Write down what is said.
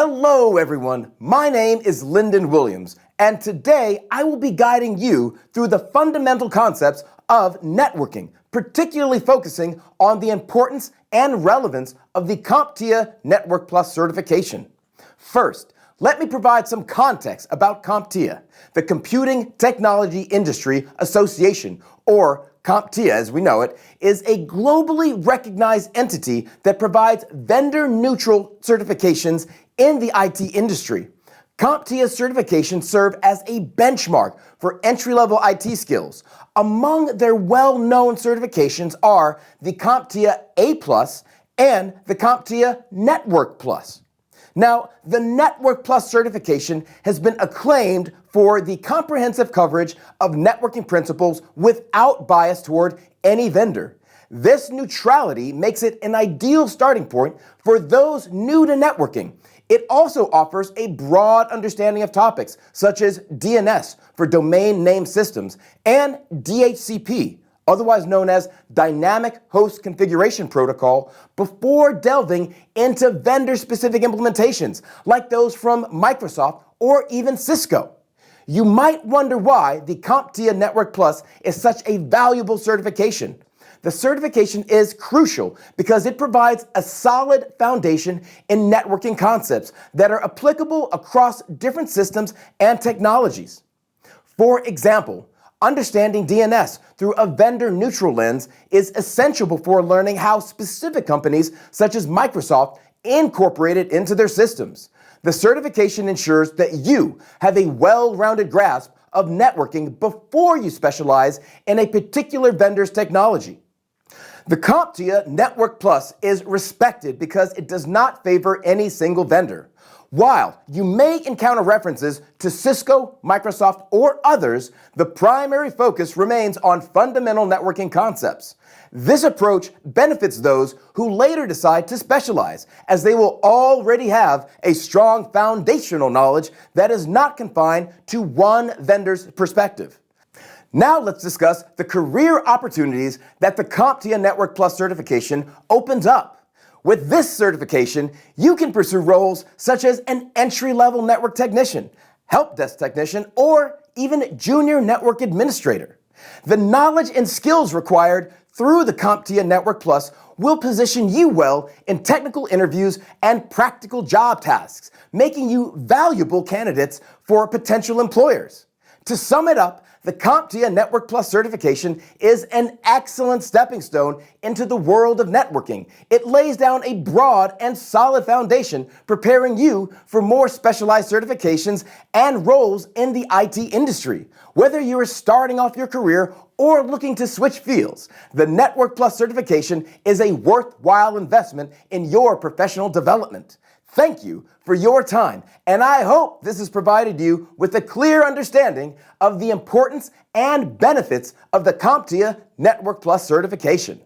Hello everyone, my name is Lyndon Williams, and today I will be guiding you through the fundamental concepts of networking, particularly focusing on the importance and relevance of the CompTIA Network Plus certification. First, let me provide some context about CompTIA, the Computing Technology Industry Association, or CompTIA as we know it, is a globally recognized entity that provides vendor-neutral certifications in the IT industry. CompTIA certifications serve as a benchmark for entry-level IT skills. Among their well-known certifications are the CompTIA A+ and the CompTIA Network Plus. Now, the Network Plus certification has been acclaimed for the comprehensive coverage of networking principles without bias toward any vendor. This neutrality makes it an ideal starting point for those new to networking. It also offers a broad understanding of topics such as DNS for domain name systems and DHCP, otherwise known as Dynamic Host Configuration Protocol, before delving into vendor-specific implementations like those from Microsoft or even Cisco. You might wonder why the CompTIA Network Plus is such a valuable certification. The certification is crucial because it provides a solid foundation in networking concepts that are applicable across different systems and technologies. For example, understanding DNS through a vendor-neutral lens is essential before learning how specific companies such as Microsoft incorporate it into their systems. The certification ensures that you have a well-rounded grasp of networking before you specialize in a particular vendor's technology. The CompTIA Network Plus is respected because it does not favor any single vendor. While you may encounter references to Cisco, Microsoft, or others, the primary focus remains on fundamental networking concepts. This approach benefits those who later decide to specialize, as they will already have a strong foundational knowledge that is not confined to one vendor's perspective. Now let's discuss the career opportunities that the CompTIA Network Plus certification opens up. With this certification, you can pursue roles such as an entry-level network technician, help desk technician, or even junior network administrator. The knowledge and skills required through the CompTIA Network Plus will position you well in technical interviews and practical job tasks, making you valuable candidates for potential employers. To sum it up, the CompTIA Network Plus certification is an excellent stepping stone into the world of networking. It lays down a broad and solid foundation, preparing you for more specialized certifications and roles in the IT industry. Whether you are starting off your career or looking to switch fields, the Network Plus certification is a worthwhile investment in your professional development. Thank you for your time, and I hope this has provided you with a clear understanding of the importance and benefits of the CompTIA Network Plus certification.